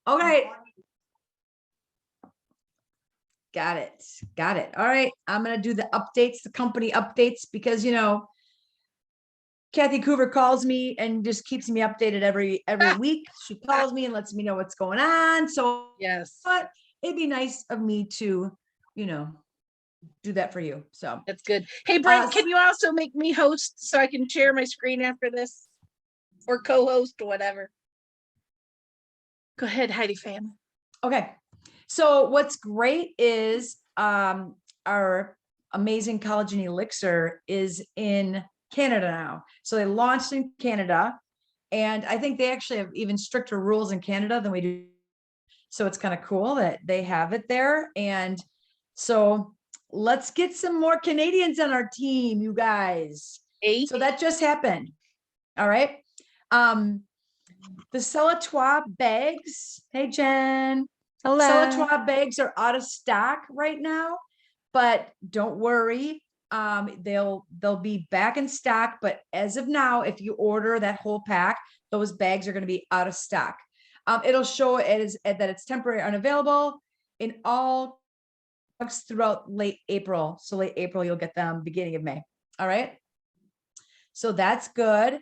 Okay. Got it. Got it. All right. I'm going to do the updates, the company updates, because, Kathy Coover calls me and just keeps me updated every week. She calls me and lets me know what's going on. So, Yes, but it'd be nice of me to, do that for you. So that's good. Hey, Brent, can you also make me host so I can share my screen after this, or co-host or whatever? Go ahead, Heidi Fan. Okay. So what's great is our amazing collagen elixir is in Canada now. So they launched in Canada, and I think they actually have even stricter rules in Canada than we do. So it's kind of cool that they have it there. And so let's get some more Canadians on our team, you guys. Hey. So that just happened. All right. The Celatois bags. Hey, Jen. Hello. Celatois bags are out of stock right now, but don't worry. They'll be back in stock. But as of now, if you order that whole pack, those bags are going to be out of stock. It'll show that it's temporary unavailable in all throughout late April. So late April, you'll get them beginning of May. All right. So that's good.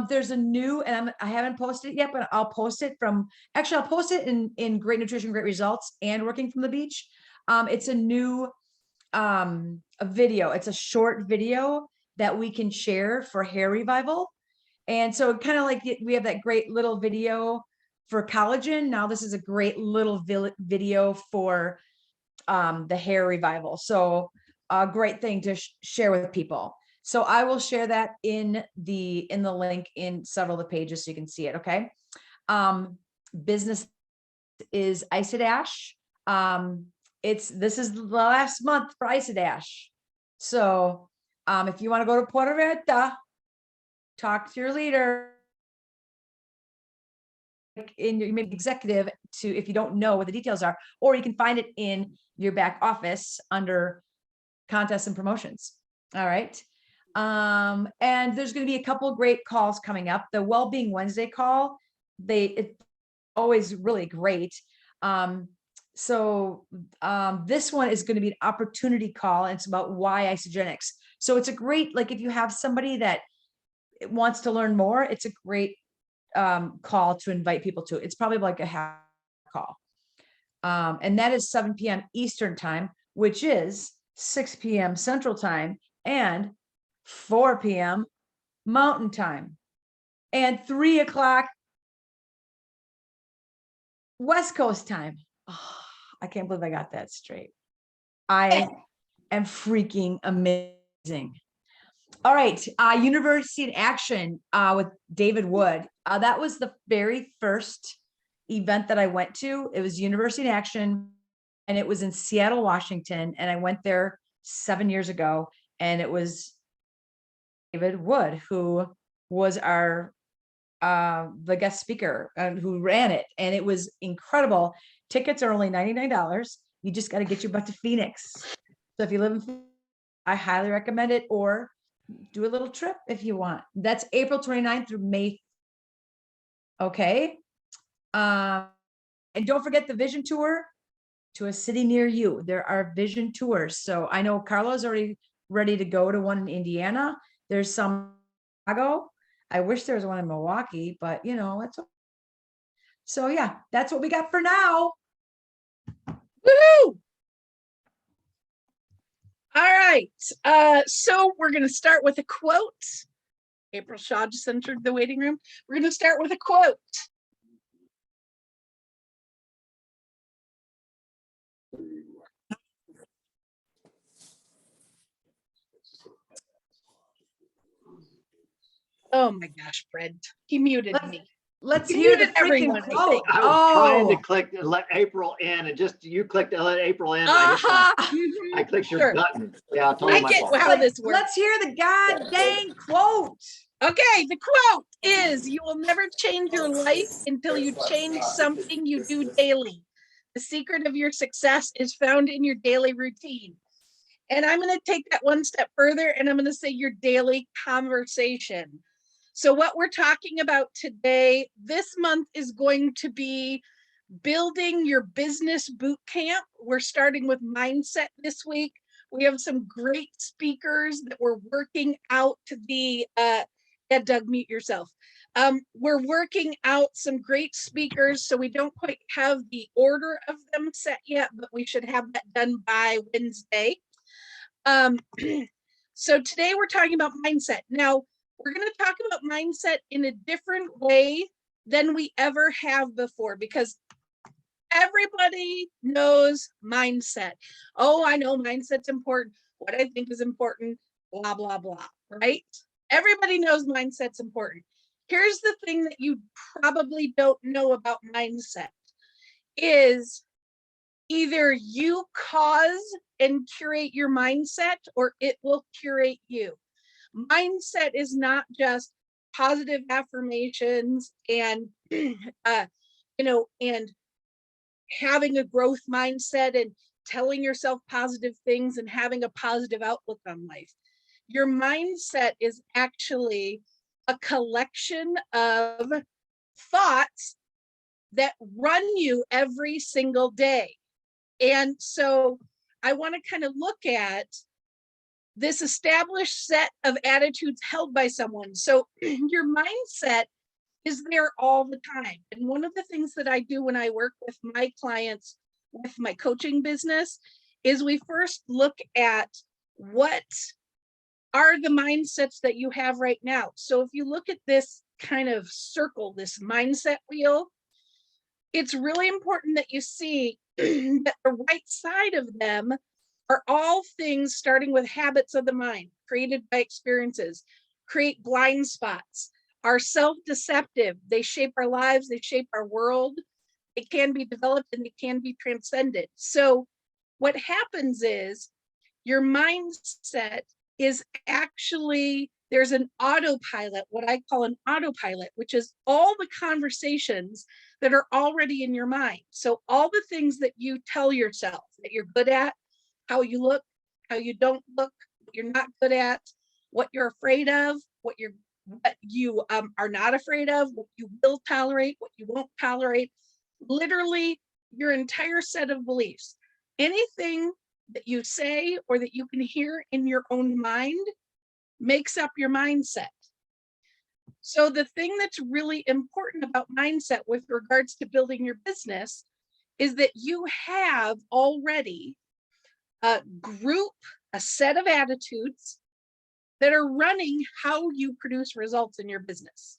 There's a new, and I haven't posted it yet, but I'll post it I'll post it in Great Nutrition, Great Results and Working from the Beach. It's a new, a video. It's a short video that we can share for hair revival. And so kind of like we have that great little video for collagen. Now this is a great little video for the hair revival. So a great thing to share with people. So I will share that in the link in several of the pages so you can see it. Okay. Business is Isadash. This is the last month for Isadash. So if you want to go to Puerto Vallarta, talk to your leader in your executive to, if you don't know what the details are, or you can find it in your back office under contests and promotions. All right. And there's going to be a couple of great calls coming up. The Wellbeing Wednesday call, it's always really great. This one is going to be an opportunity call, and it's about why Isagenix. So it's a great, like if you have somebody that wants to learn more, it's a great call to invite people to. It's probably like a half call. And that is 7 p.m. Eastern time, which is 6 p.m. Central time and 4 p.m. Mountain time and 3 o'clock West Coast time. Oh, I can't believe I got that straight. I am freaking amazing. All right. University in Action with David Wood. That was the very first event that I went to. It was University in Action, and it was in Seattle, Washington. And I went there 7 years ago, and it was David Wood, who was the guest speaker who ran it. And it was incredible. Tickets are only $99. You just got to get your butt to Phoenix. So if you live in Phoenix, I highly recommend it, or do a little trip if you want. That's April 29th through May. Okay. And don't forget the vision tour to a city near you. There are vision tours. So I know Carla's already ready to go to one in Indiana. There's some in Chicago. I wish there was one in Milwaukee, but it's okay. So yeah, that's what we got for now. Woohoo! All right. So we're going to start with a quote. April Shaw just entered the waiting room. We're going to start with a quote. Oh my gosh, Fred. He muted me. Let's hear the freaking quote. I was trying to click to let April in, and just you clicked to let April in. I clicked your button. Yeah, I get how this works. Let's hear the god dang quote. Okay, the quote is, "You will never change your life until you change something you do daily. The secret of your success is found in your daily routine." And I'm going to take that one step further, and I'm going to say your daily conversation. So what we're talking about today, this month is going to be building your business boot camp. We're starting with mindset this week. We have some great speakers that we're working out to the, yeah, Doug, mute yourself. We're working out some great speakers, so we don't quite have the order of them set yet, but we should have that done by Wednesday. So today we're talking about mindset. Now, we're going to talk about mindset in a different way than we ever have before, because everybody knows mindset. Oh, I know mindset's important. What I think is important, blah, blah, blah, right? Everybody knows mindset's important. Here's the thing that you probably don't know about mindset is either you cause and curate your mindset or it will curate you. Mindset is not just positive affirmations and, and having a growth mindset and telling yourself positive things and having a positive outlook on life. Your mindset is actually a collection of thoughts that run you every single day. And so I want to kind of look at this established set of attitudes held by someone. So your mindset is there all the time. And one of the things that I do when I work with my clients with my coaching business is we first look at what are the mindsets that you have right now. So if you look at this kind of circle, this mindset wheel, it's really important that you see that the right side of them are all things starting with habits of the mind created by experiences, create blind spots, are self-deceptive. They shape our lives, they shape our world. It can be developed and it can be transcended. So what happens is your mindset is actually, there's an autopilot, what I call an autopilot, which is all the conversations that are already in your mind. So all the things that you tell yourself that you're good at, how you look, how you don't look, what you're not good at, what you're afraid of, what you are not afraid of, what you will tolerate, what you won't tolerate, literally your entire set of beliefs. Anything that you say or that you can hear in your own mind makes up your mindset. So the thing that's really important about mindset with regards to building your business is that you have already a group, a set of attitudes that are running how you produce results in your business.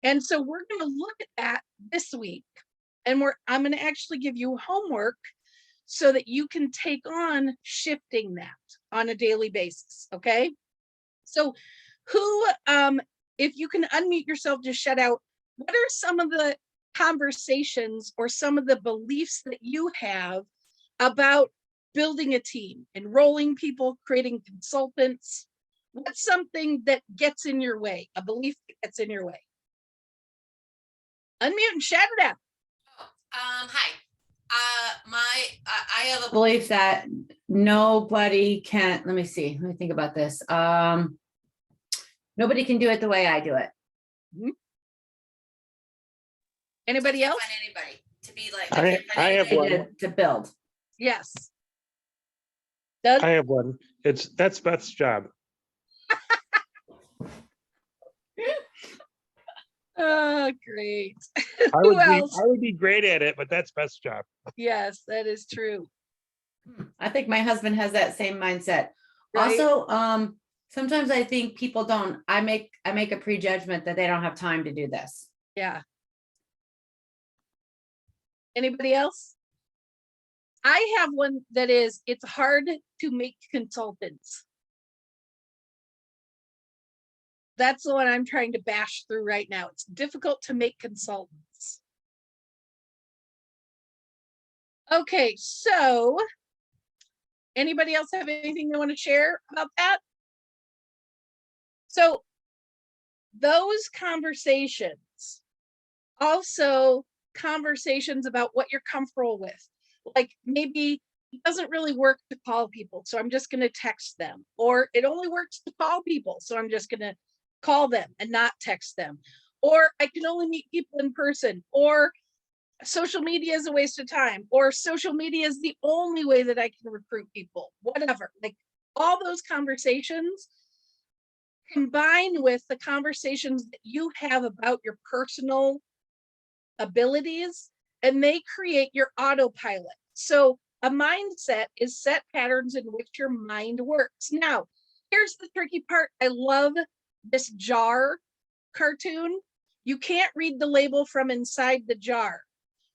And so we're going to look at that this week. And I'm going to actually give you homework so that you can take on shifting that on a daily basis. Okay. So who, if you can unmute yourself, just shout out, what are some of the conversations or some of the beliefs that you have about building a team, enrolling people, creating consultants? What's something that gets in your way, a belief that gets in your way? Unmute and shout it out. Hi. I have a belief that nobody can, let me think about this. Nobody can do it the way I do it. Anybody else? Find anybody to be like, I have one. to build. Yes. Doug? I have one. That's Beth's job. Oh, great. I Who else? would be great at it, but that's Beth's job. Yes, that is true. I think my husband has that same mindset. Right? Also, sometimes I think people don't, I make a prejudgment that they don't have time to do this. Yeah. Anybody else? I have one that is, it's hard to make consultants. That's the one I'm trying to bash through right now. It's difficult to make consultants. Okay, so anybody else have anything they want to share about that? So those conversations, also conversations about what you're comfortable with, like maybe it doesn't really work to call people, so I'm just going to text them, or it only works to call people, so I'm just going to call them and not text them, or I can only meet people in person, or social media is a waste of time, or social media is the only way that I can recruit people, whatever. Like all those conversations combined with the conversations that you have about your personal abilities, and they create your autopilot. So a mindset is set patterns in which your mind works. Now, here's the tricky part. I love this jar cartoon. You can't read the label from inside the jar.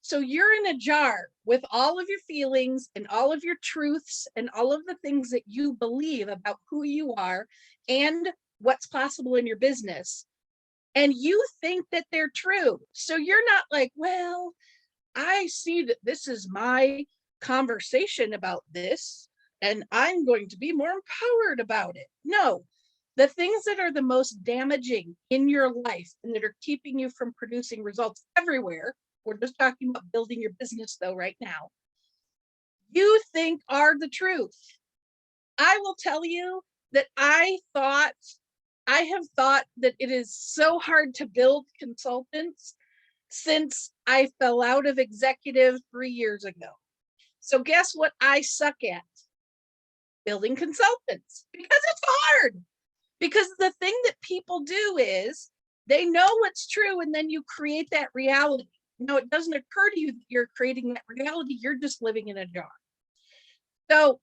So you're in a jar with all of your feelings and all of your truths and all of the things that you believe about who you are and what's possible in your business. And you think that they're true. So you're not like, well, I see that this is my conversation about this, and I'm going to be more empowered about it. No, the things that are the most damaging in your life and that are keeping you from producing results everywhere, we're just talking about building your business though right now, you think are the truth. I will tell you that I have thought that it is so hard to build consultants since I fell out of executive 3 years ago. So guess what I suck at? Building consultants, because it's hard. Because the thing that people do is they know what's true and then you create that reality. No, it doesn't occur to you that you're creating that reality. You're just living in a jar. So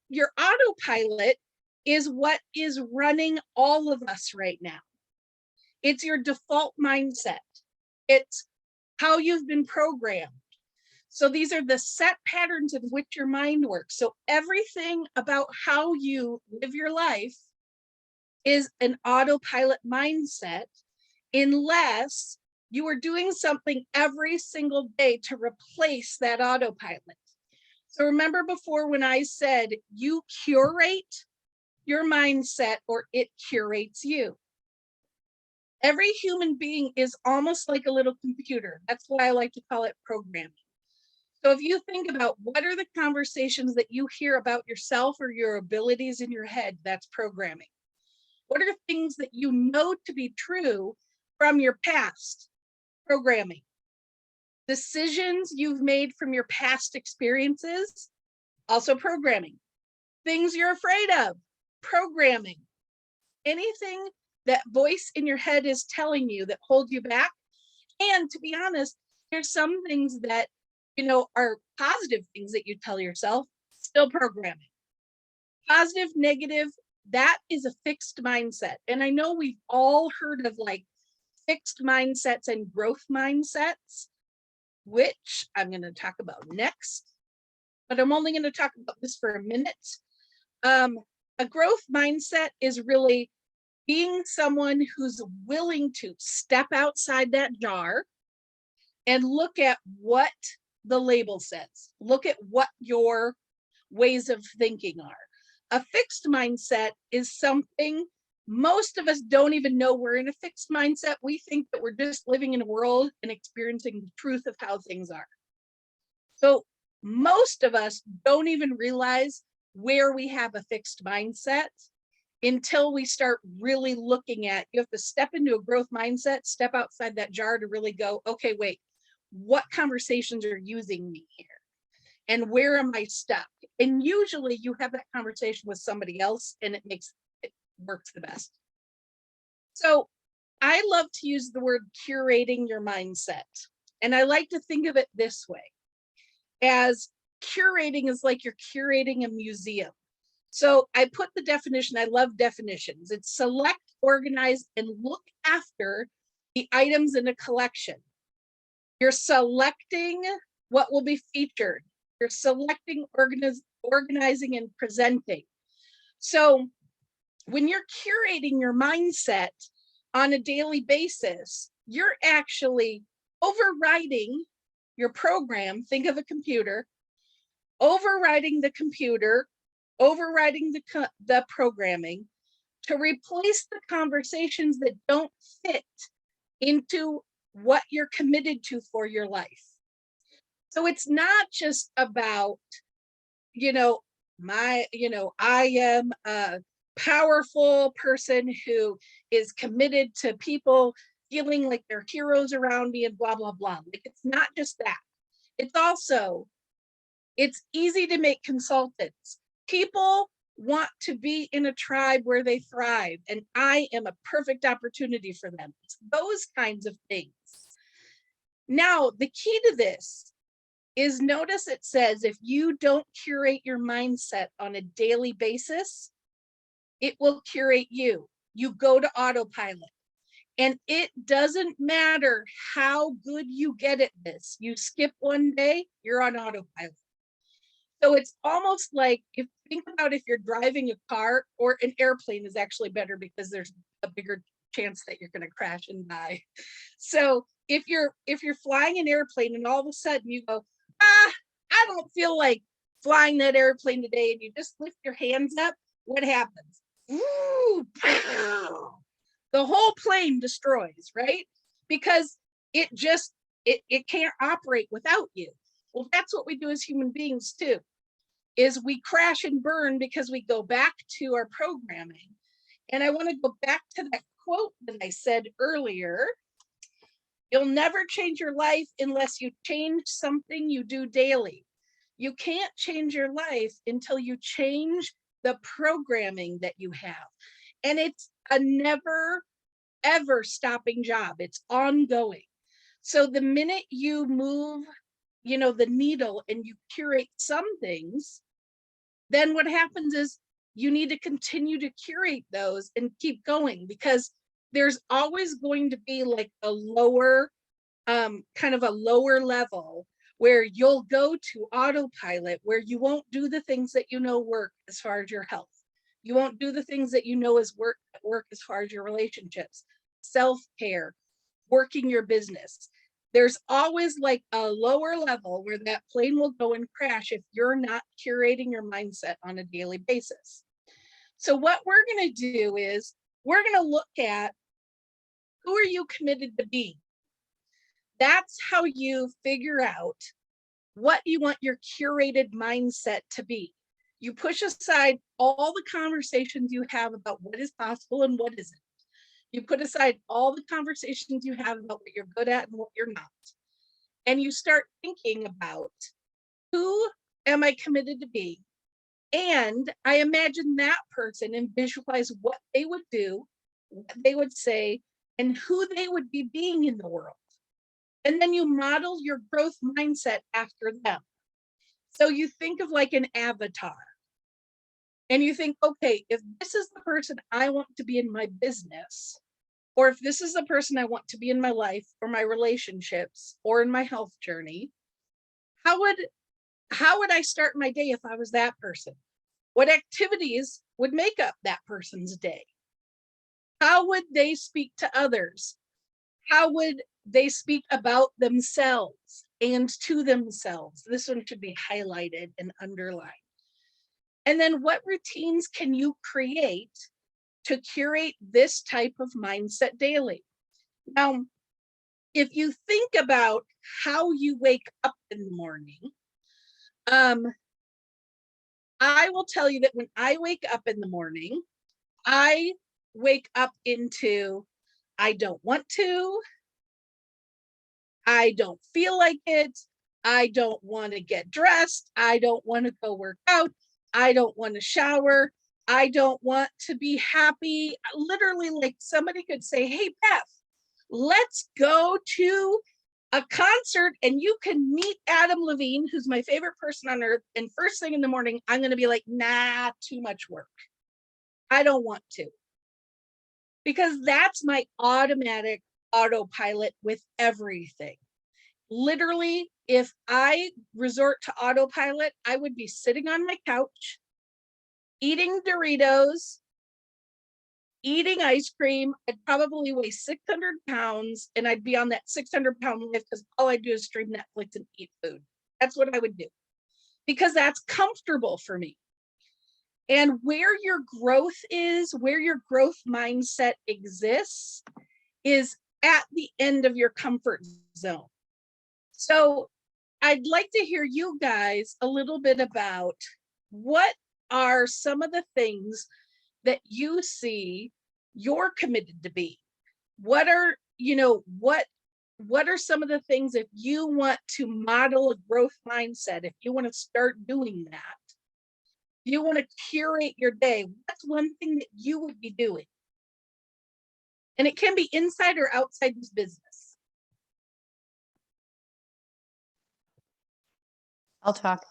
your autopilot is what is running all of us right now. It's your default mindset. It's how you've been programmed. So these are the set patterns in which your mind works. So everything about how you live your life is an autopilot mindset, unless you are doing something every single day to replace that autopilot. So remember before when I said you curate your mindset or it curates you. Every human being is almost like a little computer. That's why I like to call it programming. So if you think about what are the conversations that you hear about yourself or your abilities in your head, that's programming. What are things that you know to be true from your past? Programming. Decisions you've made from your past experiences, also programming. Things you're afraid of, programming. Anything that voice in your head is telling you that holds you back. And to be honest, there's some things that, are positive things that you tell yourself, still programming. Positive, negative, that is a fixed mindset. And I know we've all heard of like fixed mindsets and growth mindsets, which I'm going to talk about next, but I'm only going to talk about this for a minute. A growth mindset is really being someone who's willing to step outside that jar and look at what the label says. Look at what your ways of thinking are. A fixed mindset is something most of us don't even know we're in a fixed mindset. We think that we're just living in a world and experiencing the truth of how things are. So most of us don't even realize where we have a fixed mindset until we start really looking at, you have to step into a growth mindset, step outside that jar to really go, okay, wait, what conversations are using me here? And where am I stuck? And usually you have that conversation with somebody else and it works the best. So I love to use the word curating your mindset. And I like to think of it this way, as curating is like you're curating a museum. So I put the definition, I love definitions. It's select, organize, and look after the items in a collection. You're selecting what will be featured. You're selecting, organizing, and presenting. So when you're curating your mindset on a daily basis, you're actually overriding your program. Think of a computer, overriding the computer, overriding the programming to replace the conversations that don't fit into what you're committed to for your life. So it's not just about, I am a powerful person who is committed to people, feeling like there are heroes around me and blah, blah, blah. Like, it's not just that. It's also, it's easy to make consultants. People want to be in a tribe where they thrive, and I am a perfect opportunity for them. It's those kinds of things. Now, the key to this is, notice it says if you don't curate your mindset on a daily basis, it will curate you. You go to autopilot. And it doesn't matter how good you get at this. You skip one day, you're on autopilot. So it's almost like, if think about if you're driving a car, or an airplane is actually better because there's a bigger chance that you're going to crash and die. So if you're flying an airplane and all of a sudden you go, I don't feel like flying that airplane today, and you just lift your hands up, what happens? Ooh, pow. The whole plane destroys, right? Because it can't operate without you. Well, that's what we do as human beings too, is we crash and burn because we go back to our programming. And I want to go back to that quote that I said earlier. You'll never change your life unless you change something you do daily. You can't change your life until you change the programming that you have. And it's a never, ever stopping job. It's ongoing. So the minute you move, the needle, and you curate some things, then what happens is you need to continue to curate those and keep going, because there's always going to be like a lower, kind of a lower level where you'll go to autopilot, where you won't do the things that work as far as your health. You won't do the things that is work as far as your relationships, self-care, working your business. There's always like a lower level where that plane will go and crash if you're not curating your mindset on a daily basis. So what we're going to do is we're going to look at, who are you committed to be? That's how you figure out what you want your curated mindset to be. You push aside all the conversations you have about what is possible and what isn't. You put aside all the conversations you have about what you're good at and what you're not. And you start thinking about, who am I committed to be? And I imagine that person and visualize what they would do, what they would say, and who they would be being in the world. And then you model your growth mindset after them. So you think of like an avatar. And you think, okay, if this is the person I want to be in my business, or if this is the person I want to be in my life or my relationships or in my health journey, how would I start my day if I was that person? What activities would make up that person's day? How would they speak to others? How would they speak about themselves and to themselves? This one should be highlighted and underlined. And then what routines can you create to curate this type of mindset daily? Now, if you think about how you wake up in the morning, I will tell you that when I wake up in the morning, I wake up into, I don't want to, I don't feel like it, I don't want to get dressed, I don't want to go work out, I don't want to shower, I don't want to be happy. Literally, like somebody could say, hey, Beth, let's go to a concert and you can meet Adam Levine, who's my favorite person on earth. And first thing in the morning, I'm going to be like, nah, too much work. I don't want to. Because that's my automatic autopilot with everything. Literally, if I resort to autopilot, I would be sitting on my couch, eating Doritos, eating ice cream. I'd probably weigh 600 pounds and I'd be on that 600-pound lift because all I do is stream Netflix and eat food. That's what I would do because that's comfortable for me. And where your growth is, where your growth mindset exists, is at the end of your comfort zone. So I'd like to hear you guys a little bit about what are some of the things that you see you're committed to be. What are you know, what are some of the things, if you want to model a growth mindset, if you want to start doing that, if you want to curate your day, what's one thing that you would be doing? And it can be inside or outside this business. I'll talk.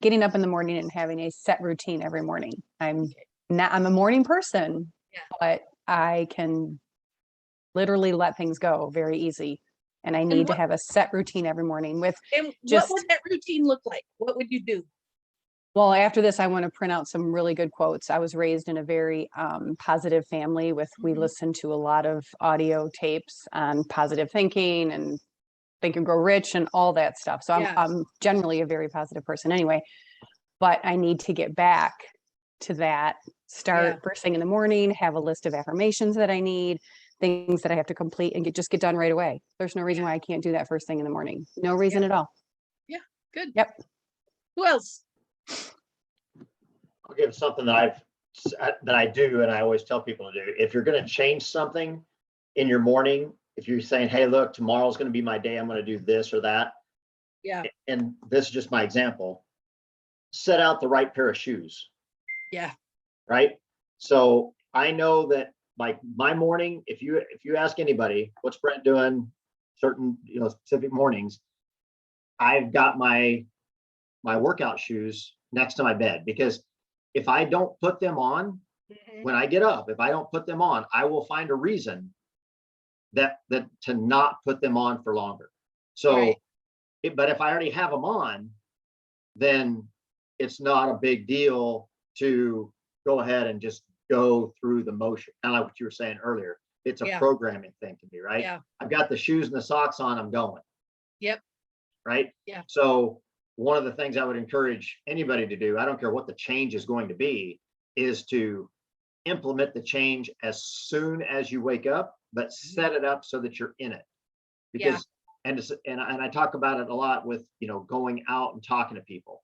Getting up in the morning and having a set routine every morning. I'm a morning person, Yeah. but I can literally let things go very easy. And I need to what- have a set routine every morning with, And Just- what would that routine look like? What would you do? well, after this, I want to print out some really good quotes. I was raised in a very positive family we Mhm. listened to a lot of audio tapes on positive thinking and Think and Grow Rich and all that stuff. So Yeah. I'm generally a very positive person anyway, but I need to get back to that, start Yeah. first thing in the morning, have a list of affirmations that I need, things that I have to complete and just get done right away. There's no reason why I can't do that first thing in the morning. No reason at all. Good. Yep. Who else? I'll give something that I do, and I always tell people to do. If you're going to change something in your morning, if you're saying, hey, look, tomorrow's going to be my day, I'm going to do this or that. Yeah. And this is just my example. Set out the right pair of shoes. Yeah. Right. So I know that like my morning, if you ask anybody, what's Brent doing certain, specific mornings, I've got my workout shoes next to my bed, because if I don't put them on Mhm. when I get up, if I don't put them on, I will find a reason that to not put them on for longer. So, Right. but if I already have them on, then it's not a big deal to go ahead and just go through the motion. Kind of like what you were saying earlier. It's a Yeah. programming thing to me, right? Yeah. I've got the shoes and the socks on, I'm going. Yep. Right? Yeah. So one of the things I would encourage anybody to do, I don't care what the change is going to be, is to implement the change as soon as you wake up, but set it up so that you're in it. Yeah. Because and I talk about it a lot with, going out and talking to people.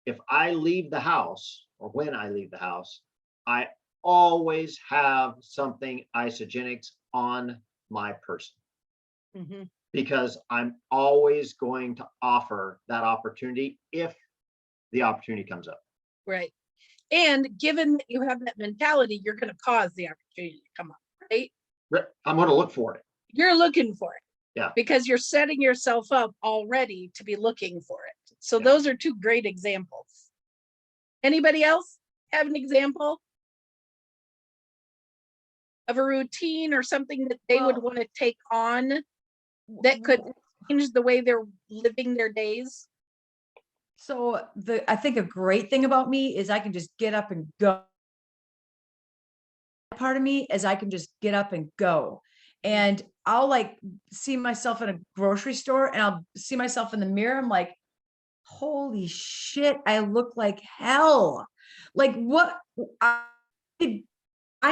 If I leave the house, or when I leave the house, I always have something Isagenix on my person, Mhm. because I'm always going to offer that opportunity if the opportunity comes up. Right. And given that you have that mentality, you're going to cause the opportunity to come up, right? I'm going to look for it. You're looking for it. Yeah. Because you're setting yourself up already to be looking for it. So Yeah. those are two great examples. Anybody else have an example of a routine or something that they would Well- want to take on that could change the way they're living their days? So I think a great thing about me is I can just get up and go. Part of me is I can just get up and go. And I'll see myself in a grocery store and I'll see myself in the mirror. I'm like, holy shit, I look like hell. Like what I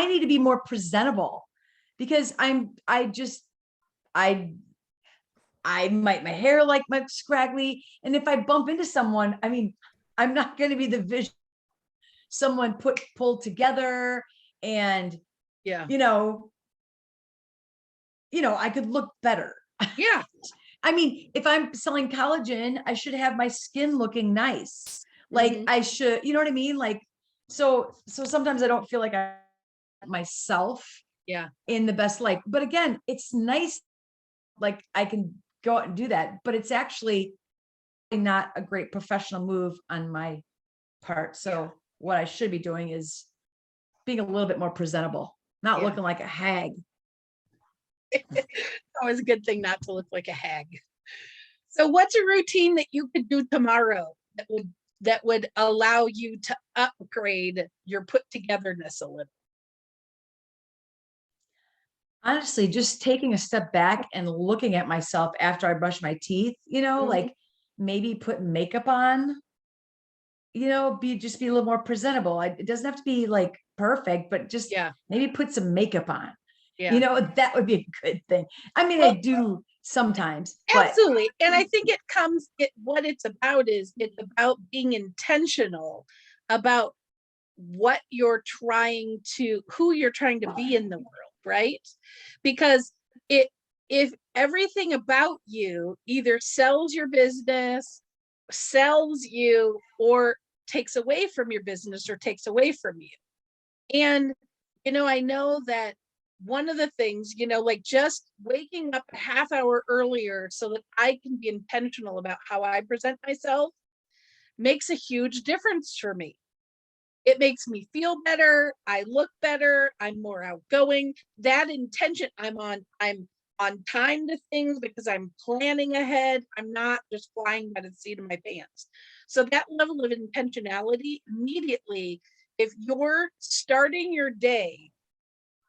need to be more presentable, because my hair my scraggly. And if I bump into someone, I'm not going to be the vision someone pulled together, and Yeah. I could look better. Yeah. If I'm selling collagen, I should have my skin looking nice. Mhm. I should, you know what I mean? So sometimes I don't feel like I myself Yeah. in the best light. But again, it's nice. I can go out and do that, but it's actually not a great professional move on my part. So what I should be doing is being a little bit more presentable, not Yeah. looking like a hag. Always a good thing not to look like a hag. So what's a routine that you could do tomorrow that would allow you to upgrade your put togetherness a little? Honestly, just taking a step back and looking at myself after I brush my teeth, Mhm. Maybe put makeup on, be a little more presentable. It doesn't have to be perfect, but just Yeah. maybe put some makeup on. Yeah. That would be a good thing. I Well, do sometimes, but absolutely. And I think what it's about is it's about being intentional about who you're trying to be in the world, right? Because if everything about you either sells your business, sells you, or takes away from your business or takes away from you. And, I know that one of the things, like just waking up a half hour earlier so that I can be intentional about how I present myself makes a huge difference for me. It makes me feel better. I look better. I'm more outgoing. That intention, I'm on time to things because I'm planning ahead. I'm not just flying by the seat of my pants. So that level of intentionality immediately, if you're starting your day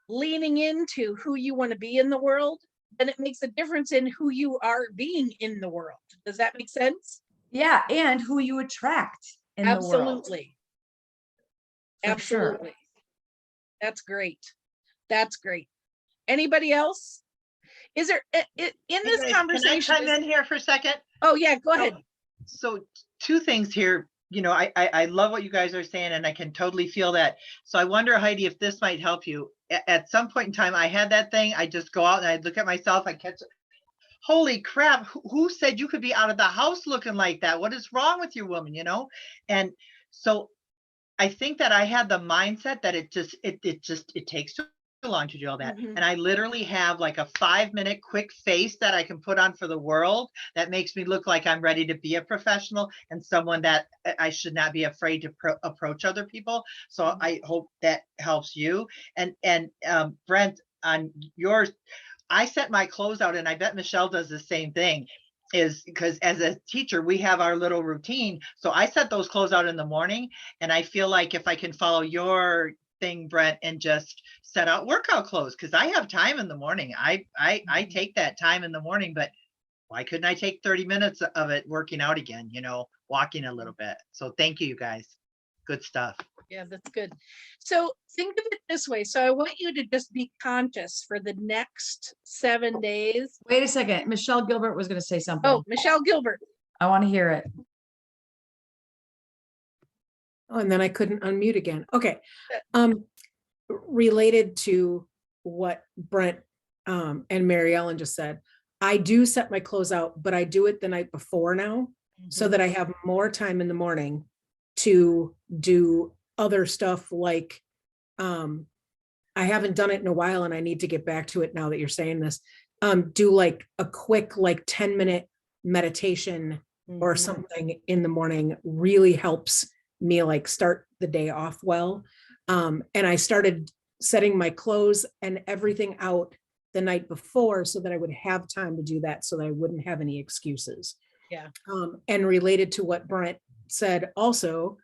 leaning into who you want to be in the world, then it makes a difference in who you are being in the world. Does that make sense? Yeah, and who you attract in the world. Absolutely. For sure. Absolutely. That's great. That's great. Anybody else? Is there in Hey this guys, conversation? Can I chime in here for a second? Oh yeah, go ahead. So two things here, I love what you guys are saying and I can totally feel that. So I wonder, Heidi, if this might help you. At some point in time, I had that thing. I just go out and I look at myself, I catch, holy crap, who said you could be out of the house looking like that? What is wrong with you, woman, And so I think that I had the mindset that it takes too long to do all that. Mhm. And I literally have like a 5-minute quick face that I can put on for the world that makes me look like I'm ready to be a professional and someone that I should not be afraid to approach other people. So I hope that helps you. And Brent, on yours, I set my clothes out, and I bet Michelle does the same thing, is because as a teacher, we have our little routine. So I set those clothes out in the morning, and I feel like if I can follow your thing, Brent, and just set out workout clothes, because I have time in the morning. I take that time in the morning, but why couldn't I take 30 minutes of it working out again, walking a little bit? So thank you, guys. Good stuff. Yeah, that's good. So think of it this way. So I want you to just be conscious for the next 7 days. Wait a second. Michelle Gilbert was going to say something. Oh, Michelle Gilbert. I want to hear it. Oh, and then I couldn't unmute again. Okay. Related to what Brent and Mary Ellen just said, I do set my clothes out, but I do it the night before now, so that I have more time in the morning to do other stuff like, I haven't done it in a while and I need to get back to it now that you're saying this. Do like a quick, 10-minute meditation or something in the morning really helps me start the day off well. And I started setting my clothes and everything out the night before so that I would have time to do that, so that I wouldn't have any excuses. Yeah. And related to what Brent said also,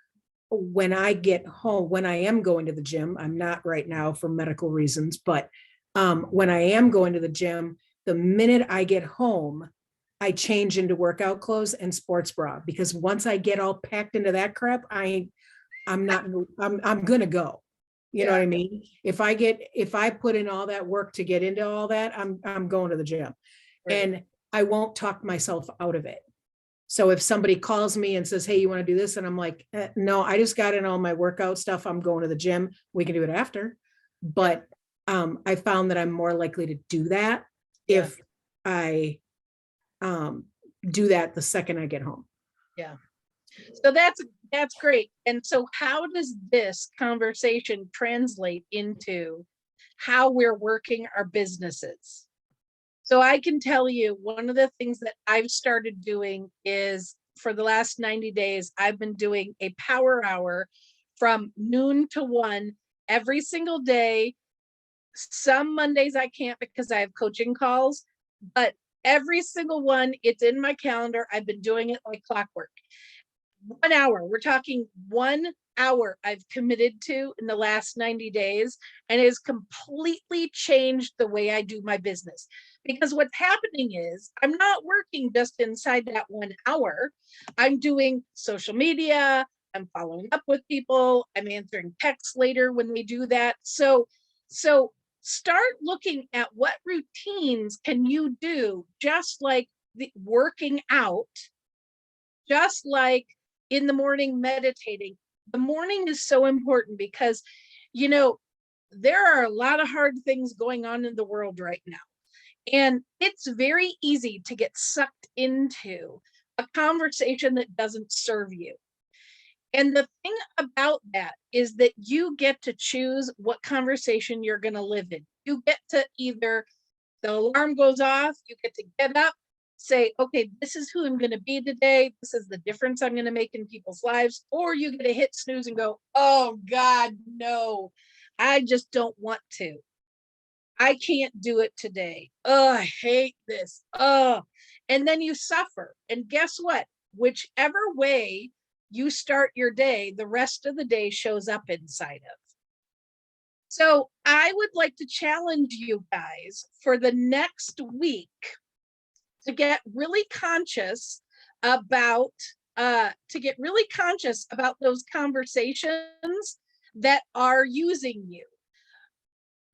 when I get home, when I am going to the gym, I'm not right now for medical reasons, but when I am going to the gym, the minute I get home, I change into workout clothes and sports bra, because once I get all packed into that crap, I'm gonna go. You know what I mean? If I put in all that work to get into all that, I'm going to the gym. Right. And I won't talk myself out of it. So if somebody calls me and says, hey, you want to do this? And I'm like, no, I just got in all my workout stuff. I'm going to the gym. We can do it after. But I found that I'm more likely to do that if I do that the second I get home. Yeah. So that's great. And so how does this conversation translate into how we're working our businesses? So I can tell you, one of the things that I've started doing is, for the last 90 days, I've been doing a power hour from noon to 1 every single day. Some Mondays I can't because I have coaching calls, but every single one, it's in my calendar. I've been doing it like clockwork. 1 hour, we're talking 1 hour I've committed to in the last 90 days, and it has completely changed the way I do my business. Because what's happening is I'm not working just inside that 1 hour. I'm doing social media, I'm following up with people, I'm answering texts later when they do that. So start looking at what routines can you do, just like the working out, just like in the morning meditating. The morning is so important because, there are a lot of hard things going on in the world right now. And it's very easy to get sucked into a conversation that doesn't serve you. And the thing about that is that you get to choose what conversation you're going to live in. You get to either the alarm goes off, you get to get up, say, okay, this is who I'm going to be today. This is the difference I'm going to make in people's lives. Or you get to hit snooze and go, oh God, no, I just don't want to. I can't do it today. Oh, I hate this. Oh, and then you suffer. And guess what? Whichever way you start your day, the rest of the day shows up inside of. So I would like to challenge you guys for the next week to get really conscious about those conversations that are using you,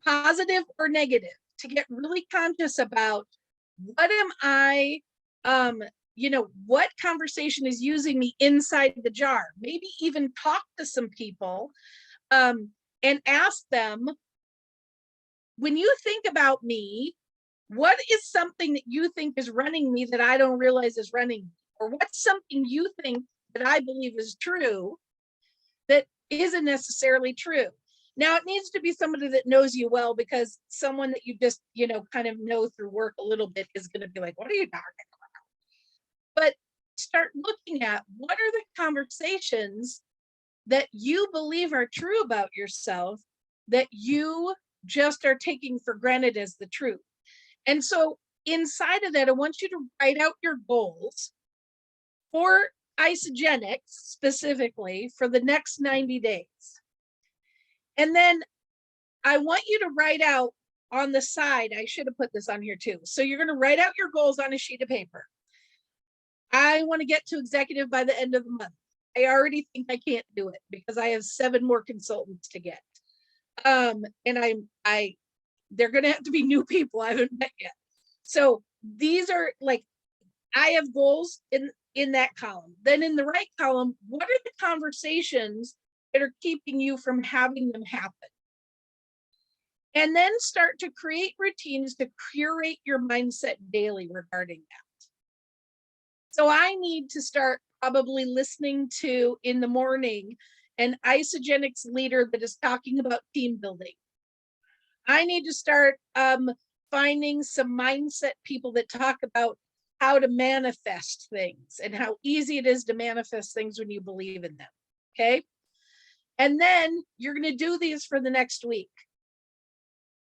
positive or negative, to get really conscious about what am I, what conversation is using me inside the jar. Maybe even talk to some people and ask them, when you think about me, what is something that you think is running me that I don't realize is running me? Or what's something you think that I believe is true that isn't necessarily true? Now, it needs to be somebody that knows you well, because someone that you just, kind of know through work a little bit is going to be like, what are you talking about? But start looking at what are the conversations that you believe are true about yourself that you just are taking for granted as the truth. And so inside of that, I want you to write out your goals for Isagenix specifically for the next 90 days. And then I want you to write out on the side, I should have put this on here too. So you're going to write out your goals on a sheet of paper. I want to get to executive by the end of the month. I already think I can't do it because I have 7 more consultants to get. And they're going to have to be new people I haven't met yet. So these are like, I have goals in that column. Then in the right column, what are the conversations that are keeping you from having them happen? And then start to create routines to curate your mindset daily regarding that. So I need to start probably listening to in the morning an Isagenix leader that is talking about team building. I need to start finding some mindset people that talk about how to manifest things and how easy it is to manifest things when you believe in them. Okay. And then you're going to do these for the next week.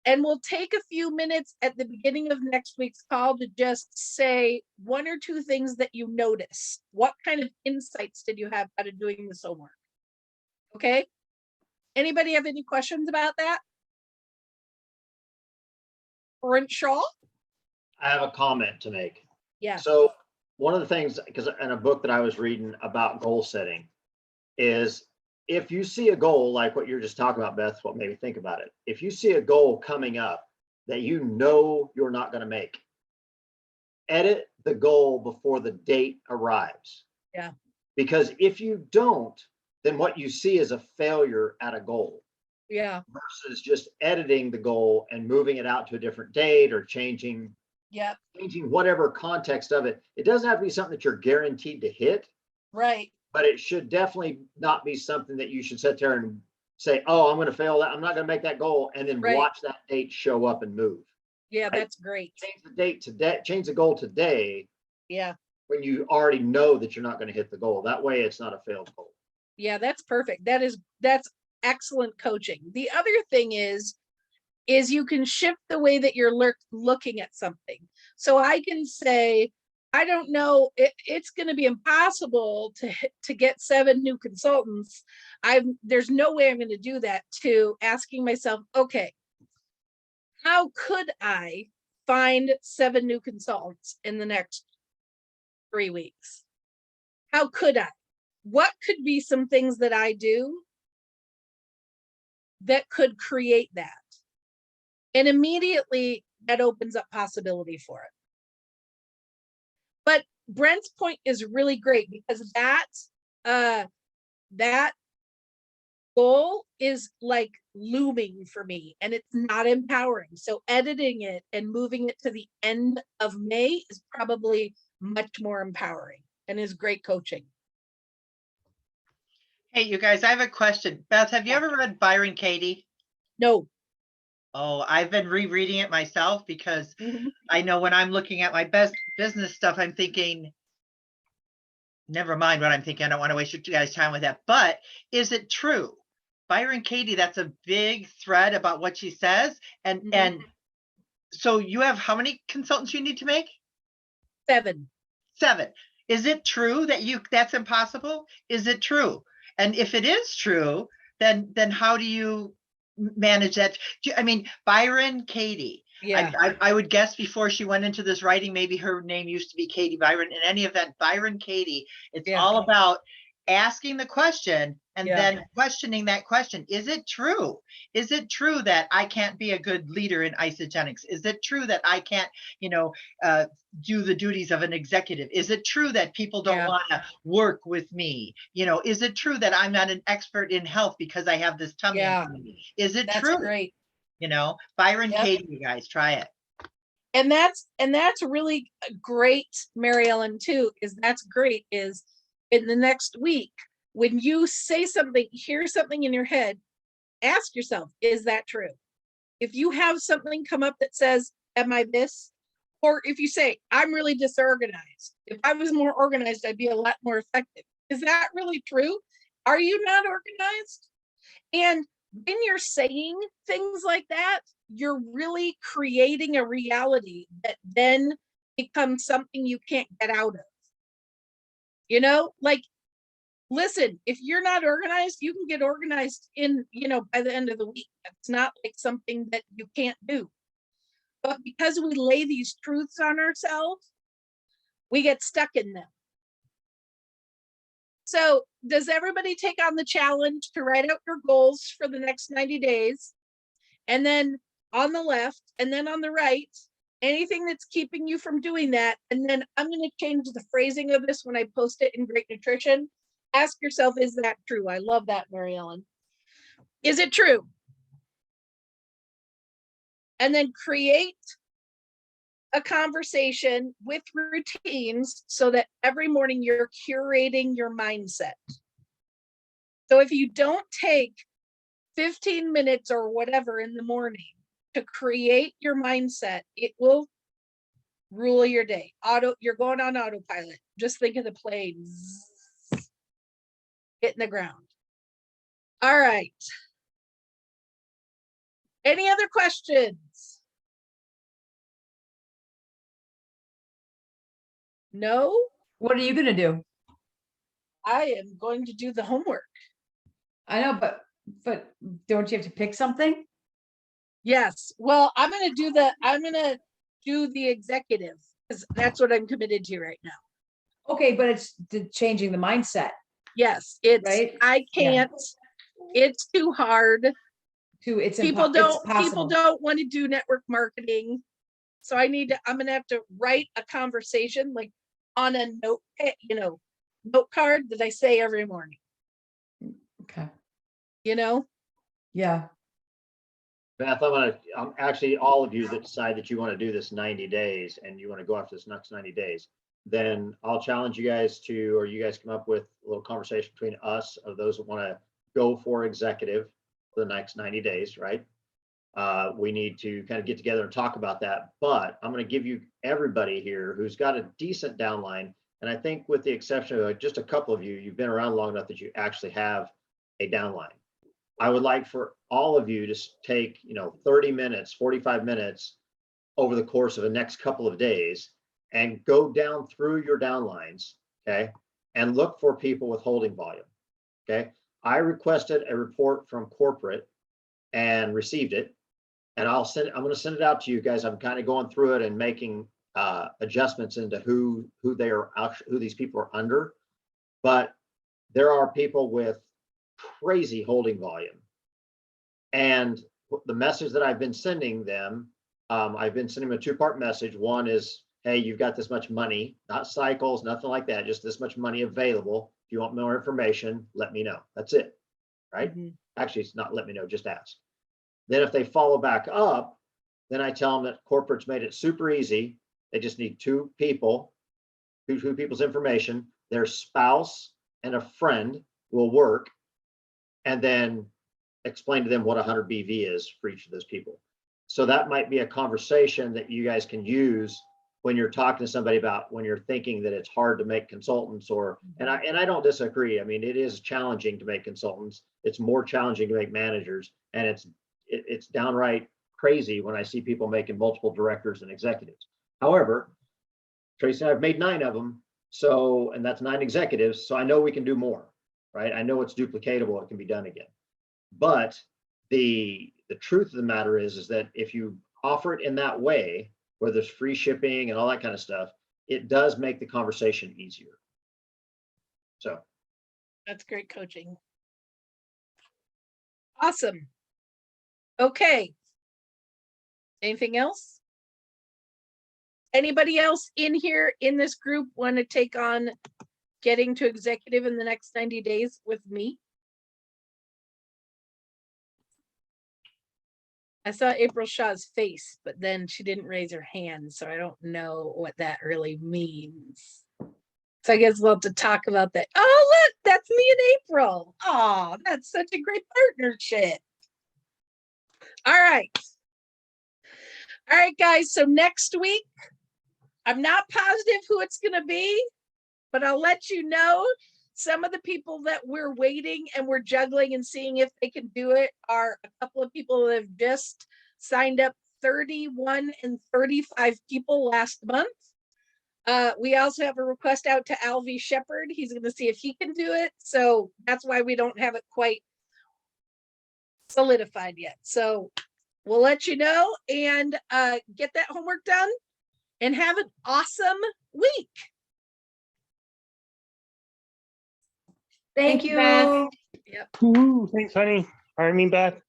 And we'll take a few minutes at the beginning of next week's call to just say 1 or 2 things that you notice. What kind of insights did you have out of doing this homework? Okay. Anybody have any questions about that? Shaw? I have a comment to make. Yeah. So one of the things, because in a book that I was reading about goal setting, is if you see a goal like what you're just talking about, Beth, what made me think about it. If you see a goal coming up that you know you're not going to make, edit the goal before the date arrives. Yeah. Because if you don't, then what you see is a failure at a goal. Yeah. Versus just editing the goal and moving it out to a different date or changing whatever context of it. It doesn't have to be something that you're guaranteed to hit. Right. But it should definitely not be something that you should sit there and say, oh, I'm going to fail that. I'm not going to make that goal. And then watch that date show up and move. Yeah, right? that's great. Change the date today, change the goal today. Yeah. When you already know that you're not going to hit the goal. That way it's not a failed goal. Yeah, that's perfect. That's excellent coaching. The other thing is you can shift the way that you're looking at something. So I can say, I don't know, it's going to be impossible to get 7 new consultants. There's no way I'm going to do that, to asking myself, okay, how could I find 7 new consultants in the next 3 weeks? How could I? What could be some things that I do that could create that? And immediately that opens up possibility for it. But Brent's point is really great, because that goal is like looming for me and it's not empowering. So editing it and moving it to the end of May is probably much more empowering and is great coaching. Hey, you guys, I have a question. Beth, have you ever read Byron Katie? No. Oh, I've been rereading it myself because Mhm. I know when I'm looking at my best business stuff, I'm thinking, never mind what I'm thinking. I don't want to waste your guys' time with that. But is it true? Byron Katie, that's a big thread about what she says. And Mhm. and so you have how many consultants you need to make? 7. 7. Is it true that that's impossible? Is it true? And if it is true, then how do you manage that? I mean, Byron Katie. Yeah. I would guess before she went into this writing, maybe her name used to be Katie Byron. In any event, Byron Katie, it's Yeah. all about asking the question and Yeah. then questioning that question. Is it true? Is it true that I can't be a good leader in Isogenics? Is it true that I can't, do the duties of an executive? Is it true that people don't Yeah. want to work with me? Is it true that I'm not an expert in health because I have this tummy? Yeah. Is it That's true? great. Byron Yep. Katie, you guys try it. And that's really great, Mary Ellen, too, that's great is in the next week, when you say something, hear something in your head, ask yourself, is that true? If you have something come up that says, am I this? Or if you say, I'm really disorganized. If I was more organized, I'd be a lot more effective. Is that really true? Are you not organized? And when you're saying things like that, you're really creating a reality that then becomes something you can't get out of. Like, listen, if you're not organized, you can get organized by the end of the week. It's not like something that you can't do. But because we lay these truths on ourselves, we get stuck in them. So does everybody take on the challenge to write out your goals for the next 90 days? And then on the left and then on the right, anything that's keeping you from doing that. And then I'm going to change the phrasing of this when I post it in Great Nutrition. Ask yourself, is that true? I love that, Mary Ellen. Is it true? And then create a conversation with routines so that every morning you're curating your mindset. So if you don't take 15 minutes or whatever in the morning to create your mindset, it will rule your day. You're going on autopilot. Just think of the plane hitting the ground. All right. Any other questions? No? What are you gonna do? I am going to do the homework. I know, but don't you have to pick something? Yes. Well, I'm going to do the executive because that's what I'm committed to right now. Okay, but it's changing the mindset, Yes, it's, right? I Yeah. can't, it's too hard. It's People possible. don't want to do network marketing. So I'm going to have to write a conversation like on a note card that I say every morning, Okay, Yeah. Beth, I'm actually all of you that decide that you want to do this 90 days and you want to go after this next 90 days, then I'll challenge you guys or you guys come up with a little conversation between us of those that want to go for executive for the next 90 days, right? We need to kind of get together and talk about that, but I'm going to give you everybody here who's got a decent downline. And I think with the exception of just a couple of you, you've been around long enough that you actually have a downline. I would like for all of you to take, 30 minutes, 45 minutes over the course of the next couple of days and go down through your downlines, okay? And look for people with holding volume, okay? I requested a report from corporate and received it. And I'm going to send it out to you guys. I'm kind of going through it and making adjustments into who these people are under. But there are people with crazy holding volume. And the message that I've been sending them, I've been sending them a two-part message. One is, hey, you've got this much money, not cycles, nothing like that, just this much money available. If you want more information, let me know. That's it, right? Mm-hmm. Actually, it's not let me know, just ask. Then if they follow back up, then I tell them that corporate's made it super easy. They just need two people's information, their spouse and a friend will work, and then explain to them what 100 BV is for each of those people. So that might be a conversation that you guys can use when you're talking to somebody about when you're thinking that it's hard to make consultants, or, and I don't disagree. I mean, it is challenging to make consultants. It's more challenging to make managers, and it's downright crazy when I see people making multiple directors and executives. However, Tracy and I've made 9 of them. So, and that's 9 executives. So I know we can do more, right? I know it's duplicatable. It can be done again. But the truth of the matter is that if you offer it in that way, where there's free shipping and all that kind of stuff, it does make the conversation easier. So That's great coaching. Awesome. Okay. Anything else? Anybody else in here in this group want to take on getting to executive in the next 90 days with me? I saw April Shaw's face, but then she didn't raise her hand, so I don't know what that really means. So I guess we'll have to talk about that. Oh, look, that's me and April. Oh, that's such a great partnership. All right. All right, guys. So next week, I'm not positive who it's going to be, but I'll let you know. Some of the people that we're waiting and we're juggling and seeing if they can do it are a couple of people that have just signed up, 31 and 35 people last month. We also have a request out to Alvy Shepherd. He's going to see if he can do it. So that's why we don't have it quite solidified yet. So we'll let you know and get that homework done and have an awesome week. Thank Thank you, Beth. you. Woo-hoo. Thanks, honey. I mean, Beth.